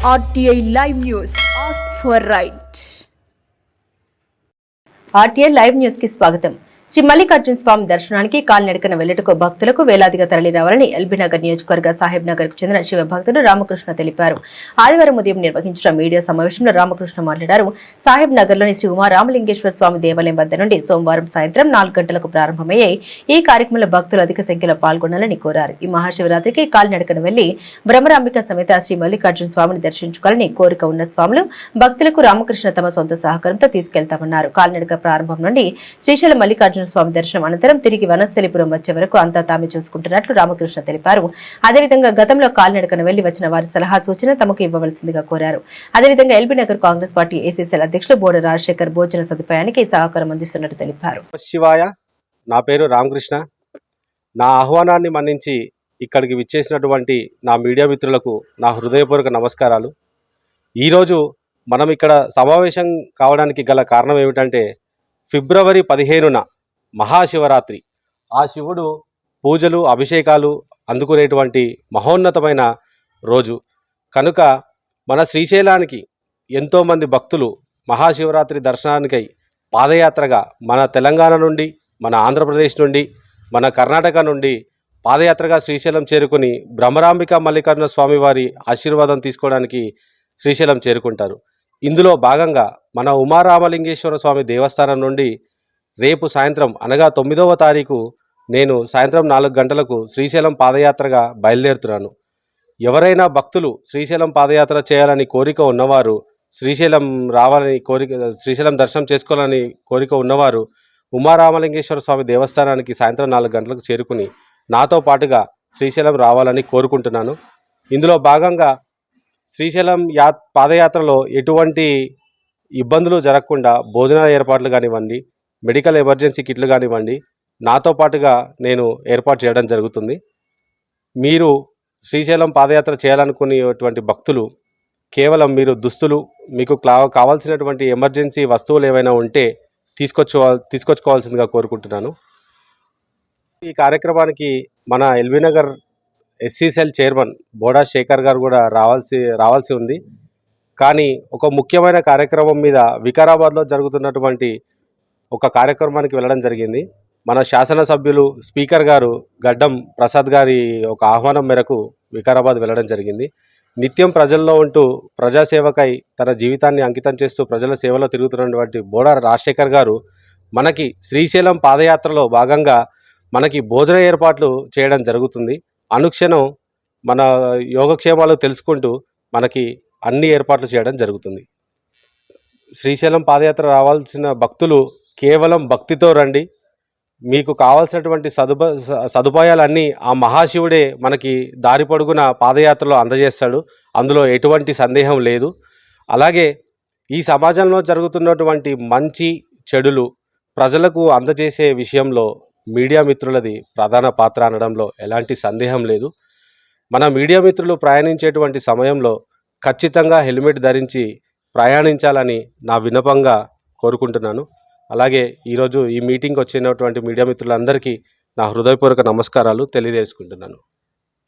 RTI Live News. Ask for right. RTI Live News की स्वागतम. శ్రీ మల్లికార్జున స్వామి దర్శనానికి కాలినడకన వెళ్లేటకు భక్తులకు వేలాదిగా తరలి రావాలని ఎల్బీనగర్ నియోజకవర్గ సాహెబ్ నగర్ కు చెందిన శివ భక్తుడు రామకృష్ణ తెలిపారు. ఆదివారం ఉదయం నిర్వహించిన మీడియా సమావేశంలో రామకృష్ణ మాట్లాడారు. సాహెబ్ నగర్ లోని శ్రీ ఉమా రామలింగేశ్వర స్వామి దేవాలయం వద్ద నుండి సోమవారం సాయంత్రం 4 గంటలకు ప్రారంభమయ్యాయి. ఈ కార్యక్రమంలో భక్తులు అధిక సంఖ్యలో పాల్గొనాలని కోరారు. ఈ మహాశివరాత్రికి కాలినడకన వెళ్లి బ్రహ్మరాంబిక సమేత శ్రీ మల్లికార్జున స్వామిని దర్శించుకోవాలని కోరిక ఉన్న స్వాములు భక్తులకు రామకృష్ణ తమ సొంత సహకారంతో తీసుకెళ్తామన్నారు. కాలినడక ప్రారంభం నుండి శ్రీశైలం మల్లికార్జున స్వామి దర్శనం అనంతరం తిరిగి వనస్థలిపురం వచ్చే వరకు అంతా తామే చూసుకుంటున్నట్లు రామకృష్ణ తెలిపారు. అదేవిధంగా గతంలో కాలినడకన వెళ్లి వచ్చిన వారి సలహా సూచన తమకు ఇవ్వవలసిందిగా కోరారు. అదేవిధంగా ఎల్బీనగర్ కాంగ్రెస్ పార్టీ ఏసీసీఎల్ అధ్యక్షులు బోడ రాజశేఖర్ భోజన సదుపాయానికి సహకారం అందిస్తున్నట్టు తెలిపారు. శివాయ, నా పేరు రామకృష్ణ. నా ఆహ్వానాన్ని మన్నించి ఇక్కడికి విచ్చేసినటువంటి నా మీడియా మిత్రులకు నా హృదయపూర్వక నమస్కారాలు. ఈరోజు మనం ఇక్కడ సమావేశం కావడానికి గల కారణం ఏమిటంటే ఫిబ్రవరి 15న మహాశివరాత్రి. ఆ శివుడు పూజలు అభిషేకాలు అందుకునేటువంటి మహోన్నతమైన రోజు కనుక మన శ్రీశైలానికి ఎంతోమంది భక్తులు మహాశివరాత్రి దర్శనానికై పాదయాత్రగా మన తెలంగాణ నుండి, మన ఆంధ్రప్రదేశ్ నుండి, మన కర్ణాటక నుండి పాదయాత్రగా శ్రీశైలం చేరుకుని బ్రహ్మరాంబిక మల్లికార్జున స్వామి వారి ఆశీర్వాదం తీసుకోవడానికి శ్రీశైలం చేరుకుంటారు. ఇందులో భాగంగా మన ఉమారామలింగేశ్వర స్వామి దేవస్థానం నుండి రేపు సాయంత్రం అనగా 9వ తారీఖు నేను సాయంత్రం 4 గంటలకు శ్రీశైలం పాదయాత్రగా బయలుదేరుతున్నాను. ఎవరైనా భక్తులు శ్రీశైలం పాదయాత్ర చేయాలని కోరిక ఉన్నవారు, శ్రీశైలం రావాలని కోరిక, శ్రీశైలం దర్శనం చేసుకోవాలని కోరిక ఉన్నవారు ఉమారామలింగేశ్వర స్వామి దేవస్థానానికి సాయంత్రం 4 గంటలకు చేరుకుని నాతో పాటుగా శ్రీశైలం రావాలని కోరుకుంటున్నాను. ఇందులో భాగంగా శ్రీశైలం పాదయాత్రలో ఎటువంటి ఇబ్బందులు జరగకుండా భోజనాల ఏర్పాట్లు కానివ్వండి, మెడికల్ ఎమర్జెన్సీ కిట్లు కానివ్వండి, నాతో పాటుగా నేను ఏర్పాటు చేయడం జరుగుతుంది. మీరు శ్రీశైలం పాదయాత్ర చేయాలనుకునేటువంటి భక్తులు కేవలం మీరు దుస్తులు, మీకు కావాల్సినటువంటి ఎమర్జెన్సీ వస్తువులు ఏవైనా ఉంటే తీసుకొచ్చుకోవాల్సిందిగా కోరుకుంటున్నాను. ఈ కార్యక్రమానికి మన ఎల్బీనగర్ ఎస్సీసీఎల్ చైర్మన్ బోడా శేఖర్ గారు కూడా రావాల్సి ఉంది. కానీ ఒక ముఖ్యమైన కార్యక్రమం మీద వికారాబాద్లో జరుగుతున్నటువంటి ఒక కార్యక్రమానికి వెళ్ళడం జరిగింది. మన శాసనసభ్యులు స్పీకర్ గారు గడ్డం ప్రసాద్ గారి ఒక ఆహ్వానం మేరకు వికారాబాద్ వెళ్ళడం జరిగింది. నిత్యం ప్రజల్లో ఉంటూ ప్రజాసేవకై తన జీవితాన్ని అంకితం చేస్తూ ప్రజల సేవలో తిరుగుతున్నటువంటి బోడా రాజశేఖర్ గారు మనకి శ్రీశైలం పాదయాత్రలో భాగంగా మనకి భోజన ఏర్పాట్లు చేయడం జరుగుతుంది. అనుక్షణం మన యోగక్షేమాలు తెలుసుకుంటూ మనకి అన్ని ఏర్పాట్లు చేయడం జరుగుతుంది. శ్రీశైలం పాదయాత్ర రావాల్సిన భక్తులు కేవలం భక్తితో రండి. మీకు కావాల్సినటువంటి సదుపాయాలన్నీ ఆ మహాశివుడే మనకి దారి పొడుగున పాదయాత్రలో అందజేస్తాడు. అందులో ఎటువంటి సందేహం లేదు. అలాగే ఈ సమాజంలో జరుగుతున్నటువంటి మంచి చెడులు ప్రజలకు అందజేసే విషయంలో మీడియా మిత్రులది ప్రధాన పాత్ర అనడంలో ఎలాంటి సందేహం లేదు. మన మీడియా మిత్రులు ప్రయాణించేటువంటి సమయంలో ఖచ్చితంగా హెల్మెట్ ధరించి ప్రయాణించాలని నా విన్నపంగా కోరుకుంటున్నాను. అలాగే ఈరోజు ఈ మీటింగ్కి వచ్చినటువంటి మీడియా మిత్రులందరికీ నా హృదయపూర్వక నమస్కారాలు తెలియజేసుకుంటున్నాను.